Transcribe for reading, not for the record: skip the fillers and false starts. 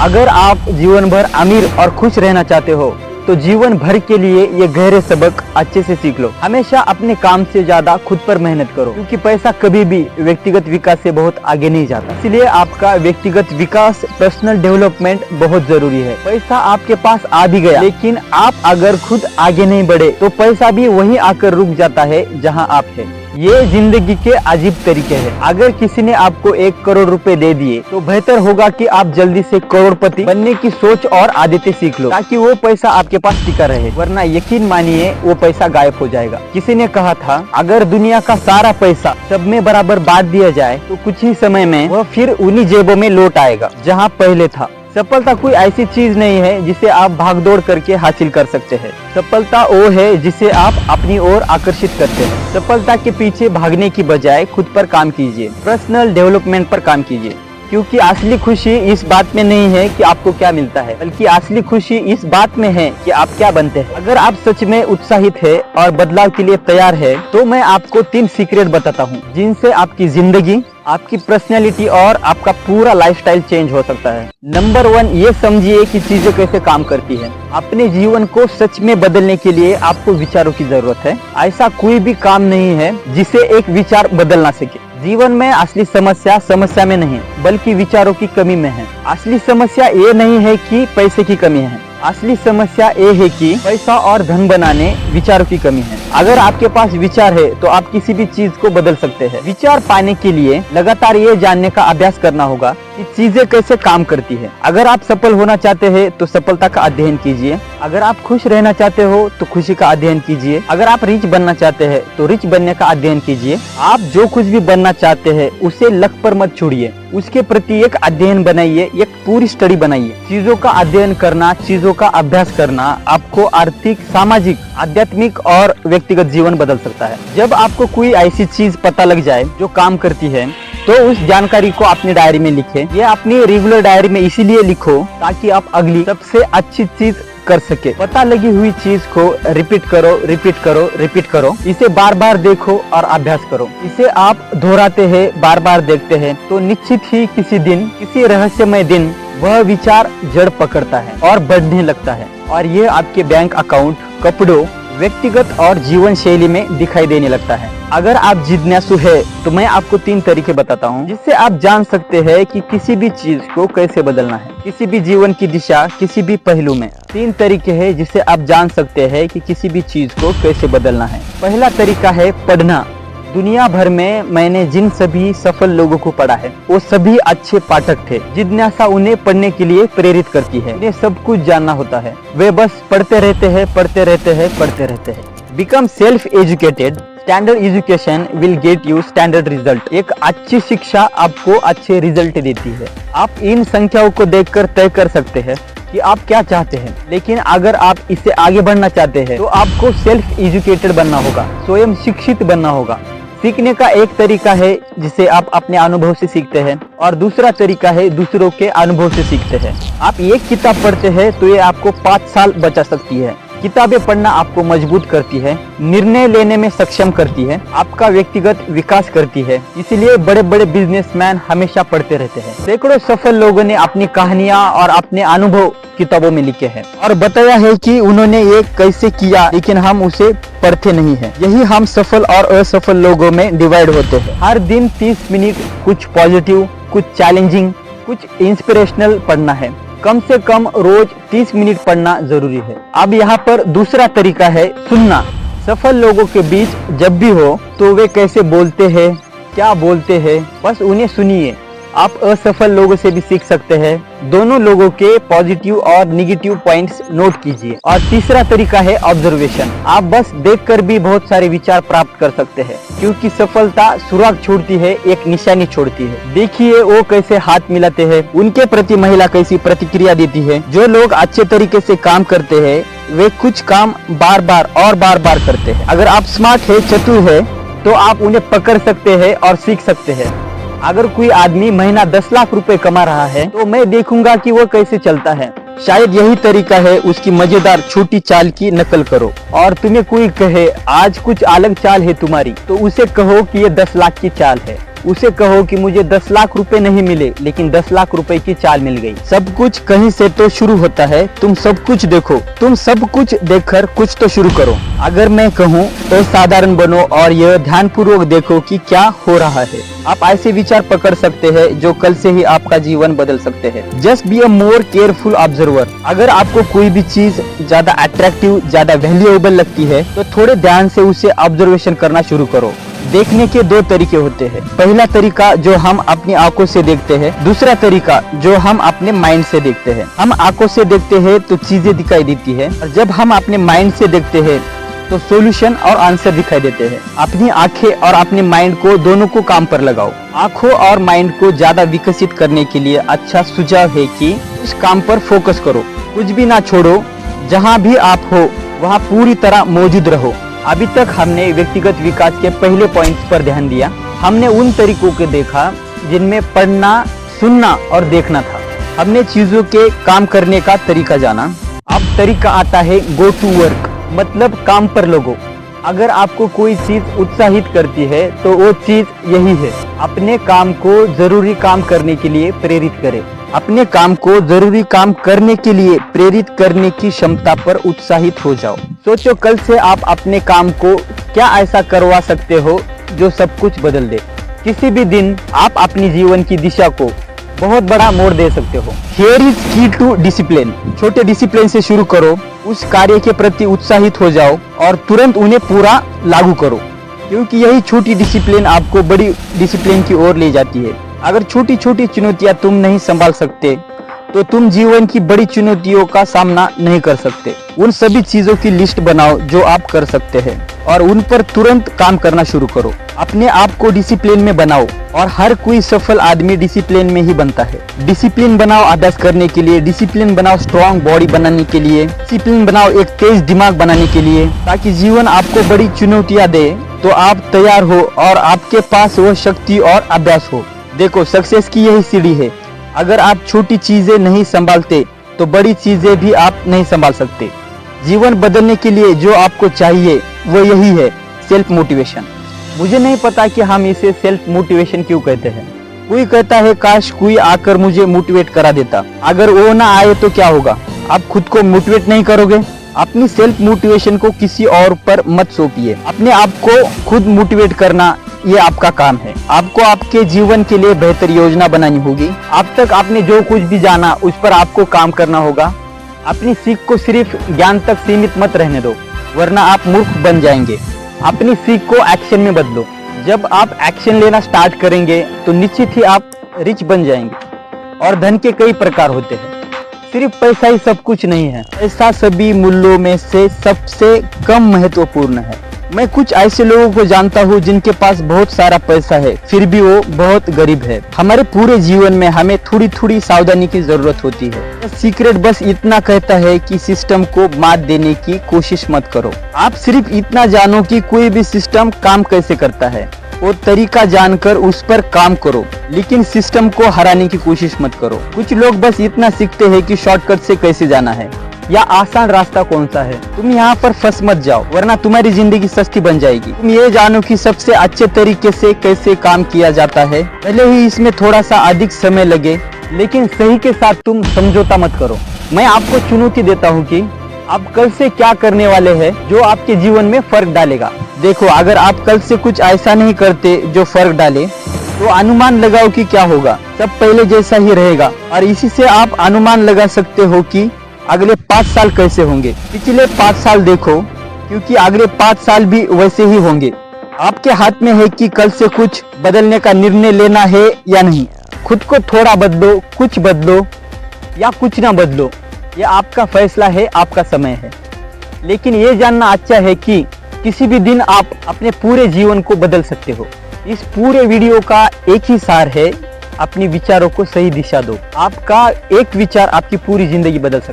अगर आप जीवन भर अमीर और खुश रहना चाहते हो तो जीवन भर के लिए ये गहरे सबक अच्छे से सीख लो। हमेशा अपने काम से ज्यादा खुद पर मेहनत करो, क्योंकि पैसा कभी भी व्यक्तिगत विकास से बहुत आगे नहीं जाता। इसलिए आपका व्यक्तिगत विकास, पर्सनल डेवलपमेंट बहुत जरूरी है। पैसा आपके पास आ भी गया, लेकिन आप अगर खुद आगे नहीं बढ़े तो पैसा भी वहीं आकर रुक जाता है जहां आप हैं। ये जिंदगी के अजीब तरीके हैं। अगर किसी ने आपको 1 करोड़ रुपए दे दिए तो बेहतर होगा कि आप जल्दी से करोड़पति बनने की सोच और आदतें सीख लो, ताकि वो पैसा आपके पास टिका रहे, वरना यकीन मानिए वो पैसा गायब हो जाएगा। किसी ने कहा था, अगर दुनिया का सारा पैसा सब में बराबर बांट दिया जाए तो कुछ ही समय में वह फिर उन्हीं जेबों में लौट आएगा जहाँ पहले था। सफलता कोई ऐसी चीज नहीं है जिसे आप भागदौड़ करके हासिल कर सकते हैं। सफलता वो है जिसे आप अपनी ओर आकर्षित करते हैं। सफलता के पीछे भागने की बजाय खुद पर काम कीजिए, पर्सनल डेवलपमेंट पर काम कीजिए, क्योंकि असली खुशी इस बात में नहीं है कि आपको क्या मिलता है, बल्कि असली खुशी इस बात में है कि आप क्या बनते हैं। अगर आप सच में उत्साहित है और बदलाव के लिए तैयार है तो मैं आपको 3 सीक्रेट बताता हूँ, जिनसे आपकी जिंदगी, आपकी पर्सनैलिटी और आपका पूरा लाइफस्टाइल चेंज हो सकता है। नंबर 1, ये समझिए कि चीजें कैसे काम करती है। अपने जीवन को सच में बदलने के लिए आपको विचारों की जरूरत है। ऐसा कोई भी काम नहीं है जिसे एक विचार बदल ना सके। जीवन में असली समस्या समस्या में नहीं, बल्कि विचारों की कमी में है। असली समस्या ये नहीं है कि पैसे की कमी है, असली समस्या ये है कि पैसा और धन बनाने विचारों की कमी है। अगर आपके पास विचार है तो आप किसी भी चीज को बदल सकते हैं। विचार पाने के लिए लगातार ये जानने का अभ्यास करना होगा कि चीजें कैसे काम करती है। अगर आप सफल होना चाहते हैं तो सफलता का अध्ययन कीजिए। अगर आप खुश रहना चाहते हो तो खुशी का अध्ययन कीजिए। अगर आप रिच बनना चाहते हैं तो रिच बनने का अध्ययन कीजिए। आप जो कुछ भी बनना चाहते हैं उसे लक्ष्य पर मत छोड़िए, उसके प्रति एक अध्ययन बनाइए, एक पूरी स्टडी बनाइए। चीजों का अध्ययन करना, चीजों का अभ्यास करना आपको आर्थिक, सामाजिक, आध्यात्मिक और व्यक्तिगत जीवन बदल सकता है। जब आपको कोई ऐसी चीज पता लग जाए जो काम करती है तो उस जानकारी को अपनी डायरी में लिखें। ये अपनी रेगुलर डायरी में इसीलिए लिखो ताकि आप अगली सबसे अच्छी चीज कर सके। पता लगी हुई चीज को रिपीट करो, रिपीट करो, रिपीट करो। इसे बार बार देखो और अभ्यास करो। इसे आप दोहराते हैं, बार बार देखते हैं तो निश्चित ही किसी दिन, किसी रहस्यमय दिन वह विचार जड़ पकड़ता है और बढ़ने लगता है, और ये आपके बैंक अकाउंट, कपड़ों, व्यक्तिगत और जीवन शैली में दिखाई देने लगता है। अगर आप जिज्ञासु है तो मैं आपको 3 तरीके बताता हूँ जिससे आप जान सकते हैं कि किसी भी चीज को कैसे बदलना है, किसी भी जीवन की दिशा, किसी भी पहलू में। 3 तरीके हैं जिससे आप जान सकते हैं कि किसी भी चीज को कैसे बदलना है। पहला तरीका है पढ़ना। दुनिया भर में मैंने जिन सभी सफल लोगों को पढ़ा है वो सभी अच्छे पाठक थे। जिज्ञासा उन्हें पढ़ने के लिए प्रेरित करती है। उन्हें सब कुछ जानना होता है, वे बस पढ़ते रहते हैं, पढ़ते रहते हैं, पढ़ते रहते हैं। Become self educated. Standard education will get you standard result. एक अच्छी शिक्षा आपको अच्छे रिजल्ट देती है। आप इन संख्याओं को देखकर तय कर सकते हैं कि आप क्या चाहते हैं, लेकिन अगर आप इससे आगे बढ़ना चाहते हैं तो आपको सेल्फ एजुकेटेड बनना होगा, स्वयं शिक्षित बनना होगा। सीखने का एक तरीका है जिसे आप अपने अनुभव से सीखते हैं, और दूसरा तरीका है दूसरों के अनुभव से सीखते हैं। आप एक किताब पढ़ते हैं तो ये आपको 5 साल बचा सकती है। किताबें पढ़ना आपको मजबूत करती है, निर्णय लेने में सक्षम करती है, आपका व्यक्तिगत विकास करती है। इसलिए बड़े बड़े बिजनेसमैन हमेशा पढ़ते रहते हैं। सैकड़ों सफल लोगों ने अपनी कहानियां और अपने अनुभव किताबों में लिखे हैं और बताया है कि उन्होंने ये कैसे किया, लेकिन हम उसे पढ़ते नहीं है। यही हम सफल और असफल लोगों में डिवाइड होते हैं। हर दिन 30 मिनट कुछ पॉजिटिव, कुछ चैलेंजिंग, कुछ इंस्पिरेशनल पढ़ना है। कम से कम रोज 30 मिनट पढ़ना जरूरी है। अब यहाँ पर दूसरा तरीका है सुनना। सफल लोगों के बीच जब भी हो तो वे कैसे बोलते हैं, क्या बोलते हैं, बस उन्हें सुनिए। आप असफल लोगों से भी सीख सकते हैं। दोनों लोगों के पॉजिटिव और निगेटिव पॉइंट्स नोट कीजिए। और तीसरा तरीका है ऑब्जर्वेशन। आप बस देखकर भी बहुत सारे विचार प्राप्त कर सकते हैं, क्योंकि सफलता सुराग छोड़ती है, एक निशानी छोड़ती है। देखिए वो कैसे हाथ मिलाते हैं, उनके प्रति महिला कैसी प्रतिक्रिया देती है। जो लोग अच्छे तरीके से काम करते हैं वे कुछ काम बार बार और बार बार करते हैं। अगर आप स्मार्ट है, चतुर है तो आप उन्हें पकड़ सकते हैं और सीख सकते हैं। अगर कोई आदमी महीना 10 लाख रुपए कमा रहा है तो मैं देखूंगा कि वो कैसे चलता है। शायद यही तरीका है उसकी मजेदार छोटी चाल की नकल करो। और तुम्हें कोई कहे आज कुछ अलग चाल है तुम्हारी, तो उसे कहो कि ये 10 लाख की चाल है। उसे कहो कि मुझे 10 लाख रुपए नहीं मिले, लेकिन 10 लाख रुपए की चाल मिल गई। सब कुछ कहीं से तो शुरू होता है। तुम सब कुछ देखो, तुम सब कुछ देखकर कुछ तो शुरू करो। अगर मैं कहूँ तो साधारण बनो और यह ध्यानपूर्वक देखो कि क्या हो रहा है। आप ऐसे विचार पकड़ सकते हैं जो कल से ही आपका जीवन बदल सकते हैं। Just be a more careful observer. अगर आपको कोई भी चीज ज्यादा अट्रैक्टिव, ज्यादा वैल्यूएबल लगती है तो थोड़े ध्यान से उसे ऑब्जर्वेशन करना शुरू करो। देखने के दो तरीके होते हैं। पहला तरीका जो हम अपनी आंखों से देखते हैं, दूसरा तरीका जो हम अपने माइंड से देखते हैं। हम आंखों से देखते हैं तो चीजें दिखाई देती है, और जब हम अपने माइंड से देखते हैं तो सॉल्यूशन और आंसर दिखाई देते हैं। अपनी आंखें और अपने माइंड को दोनों को काम पर लगाओ। आंखों और माइंड को ज्यादा विकसित करने के लिए अच्छा सुझाव है कि उस काम पर फोकस करो, कुछ भी ना छोड़ो। जहाँ भी आप हो वहाँ पूरी तरह मौजूद रहो। अभी तक हमने व्यक्तिगत विकास के पहले पॉइंट्स पर ध्यान दिया। हमने उन तरीकों को देखा जिनमें पढ़ना, सुनना और देखना था। हमने चीजों के काम करने का तरीका जाना। अब तरीका आता है गो टू वर्क, मतलब काम पर लगो। अगर आपको कोई चीज उत्साहित करती है तो वो चीज यही है। अपने काम को जरूरी काम करने के लिए प्रेरित करें। अपने काम को जरूरी काम करने के लिए प्रेरित करने की क्षमता पर उत्साहित हो जाओ। सोचो कल से आप अपने काम को क्या ऐसा करवा सकते हो जो सब कुछ बदल दे। किसी भी दिन आप अपनी जीवन की दिशा को बहुत बड़ा मोड़ दे सकते हो। हियर इज की टू डिसिप्लिन। छोटे डिसिप्लिन से शुरू करो, उस कार्य के प्रति उत्साहित हो जाओ और तुरंत उन्हें पूरा लागू करो, क्योंकि यही छोटी डिसिप्लिन आपको बड़ी डिसिप्लिन की ओर ले जाती है। अगर छोटी छोटी चुनौतियां तुम नहीं संभाल सकते तो तुम जीवन की बड़ी चुनौतियों का सामना नहीं कर सकते। उन सभी चीजों की लिस्ट बनाओ जो आप कर सकते हैं और उन पर तुरंत काम करना शुरू करो। अपने आप को डिसिप्लिन में बनाओ, और हर कोई सफल आदमी डिसिप्लिन में ही बनता है। डिसिप्लिन बनाओ अभ्यास करने के लिए, डिसिप्लिन बनाओ स्ट्रॉन्ग बॉडी बनाने के लिए, डिसिप्लिन बनाओ एक तेज दिमाग बनाने के लिए, ताकि जीवन आपको बड़ी चुनौतियां दे तो आप तैयार हो और आपके पास वह शक्ति और अभ्यास हो। देखो, सक्सेस की यही सीढ़ी है। अगर आप छोटी चीजें नहीं संभालते तो बड़ी चीजें भी आप नहीं संभाल सकते। जीवन बदलने के लिए जो आपको चाहिए वो यही है, सेल्फ मोटिवेशन। मुझे नहीं पता कि हम इसे सेल्फ मोटिवेशन क्यों कहते हैं। कोई कहता है काश कोई आकर मुझे मोटिवेट करा देता। अगर वो ना आए तो क्या होगा? आप खुद को मोटिवेट नहीं करोगे। अपनी सेल्फ मोटिवेशन को किसी और पर मत सौंपिए। अपने आप को खुद मोटिवेट करना ये आपका काम है। आपको आपके जीवन के लिए बेहतर योजना बनानी होगी। अब तक आपने जो कुछ भी जाना उस पर आपको काम करना होगा। अपनी सीख को सिर्फ ज्ञान तक सीमित मत रहने दो, वरना आप मूर्ख बन जाएंगे। अपनी सीख को एक्शन में बदलो। जब आप एक्शन लेना स्टार्ट करेंगे तो निश्चित ही आप रिच बन जाएंगे। और धन के कई प्रकार होते हैं, सिर्फ पैसा ही सब कुछ नहीं है। पैसा सभी मूल्यों में से सबसे कम महत्वपूर्ण है। मैं कुछ ऐसे लोगों को जानता हूँ जिनके पास बहुत सारा पैसा है, फिर भी वो बहुत गरीब है। हमारे पूरे जीवन में हमें थोड़ी थोड़ी सावधानी की जरूरत होती है। सीक्रेट बस इतना कहता है कि सिस्टम को मात देने की कोशिश मत करो। आप सिर्फ इतना जानो कि कोई भी सिस्टम काम कैसे करता है, वो तरीका जानकर उस पर काम करो, लेकिन सिस्टम को हराने की कोशिश मत करो। कुछ लोग बस इतना सीखते हैं कि शॉर्टकट से कैसे जाना है या आसान रास्ता कौन सा है। तुम यहाँ पर फंस मत जाओ, वरना तुम्हारी जिंदगी सस्ती बन जाएगी। तुम ये जानो कि सबसे अच्छे तरीके से कैसे काम किया जाता है, भले ही इसमें थोड़ा सा अधिक समय लगे, लेकिन सही के साथ तुम समझौता मत करो। मैं आपको चुनौती देता हूँ कि आप कल से क्या करने वाले हैं जो आपके जीवन में फर्क डालेगा। देखो, अगर आप कल से कुछ ऐसा नहीं करते जो फर्क डाले तो अनुमान लगाओ कि क्या होगा। सब पहले जैसा ही रहेगा, और इसी से आप अनुमान लगा सकते हो कि अगले 5 साल कैसे होंगे। पिछले 5 साल देखो, क्योंकि अगले 5 साल भी वैसे ही होंगे। आपके हाथ में है कि कल से कुछ बदलने का निर्णय लेना है या नहीं। खुद को थोड़ा बदलो, कुछ बदलो या कुछ ना बदलो, ये आपका फैसला है, आपका समय है। लेकिन ये जानना अच्छा है कि किसी भी दिन आप अपने पूरे जीवन को बदल सकते हो। इस पूरे वीडियो का एक ही सार है, अपने विचारों को सही दिशा दो। आपका एक विचार आपकी पूरी जिंदगी बदल सकता है।